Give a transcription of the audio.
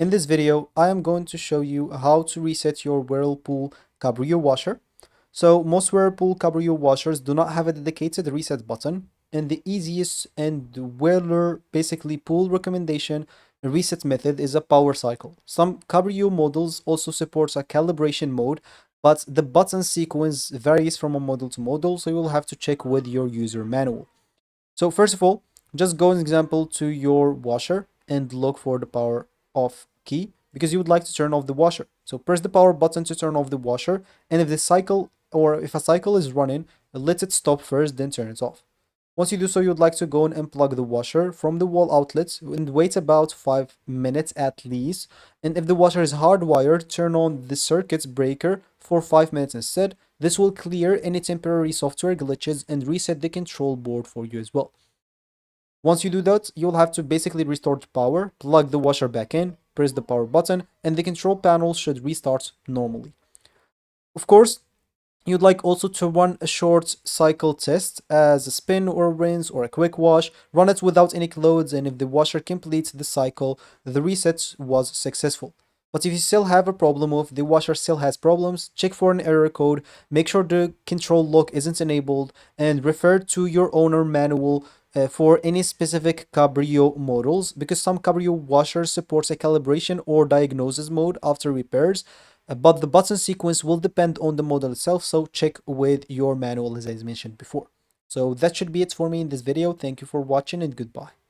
In this video, I am going to show you how to reset your Whirlpool Cabrio washer. So most Whirlpool Cabrio washers do not have a dedicated reset button, and the easiest and Whirler basically pool recommendation reset method is a power cycle. Some Cabrio models also supports a calibration mode, but the button sequence varies from a model to model, so you'll have to check with your user manual. So first of all, just go, an example, to your washer and look for the power off key because you would like to turn off the washer. So press the power button to turn off the washer, and if the cycle or if a cycle is running, let it stop first, then turn it off. Once you do so, you'd like to go and unplug the washer from the wall outlet and wait about 5 minutes at least. And if the washer is hardwired, turn on the circuit breaker for 5 minutes instead. This will clear any temporary software glitches and reset the control board for you as well. Once you do that, you'll have to basically restore the power, plug the washer back in, press the power button, and the control panel should restart normally. Of course, you'd like also to run a short cycle test as a spin or a rinse or a quick wash. Run it without any clothes, and if the washer completes the cycle, the reset was successful. But if you still have a problem, or if the washer still has problems, check for an error code, make sure the control lock isn't enabled, and refer to your owner manual for any specific Cabrio models, because some Cabrio washers supports a calibration or diagnosis mode after repairs, but the button sequence will depend on the model itself, so check with your manual as I mentioned before. So that should be it for me in this video. Thank you for watching and goodbye.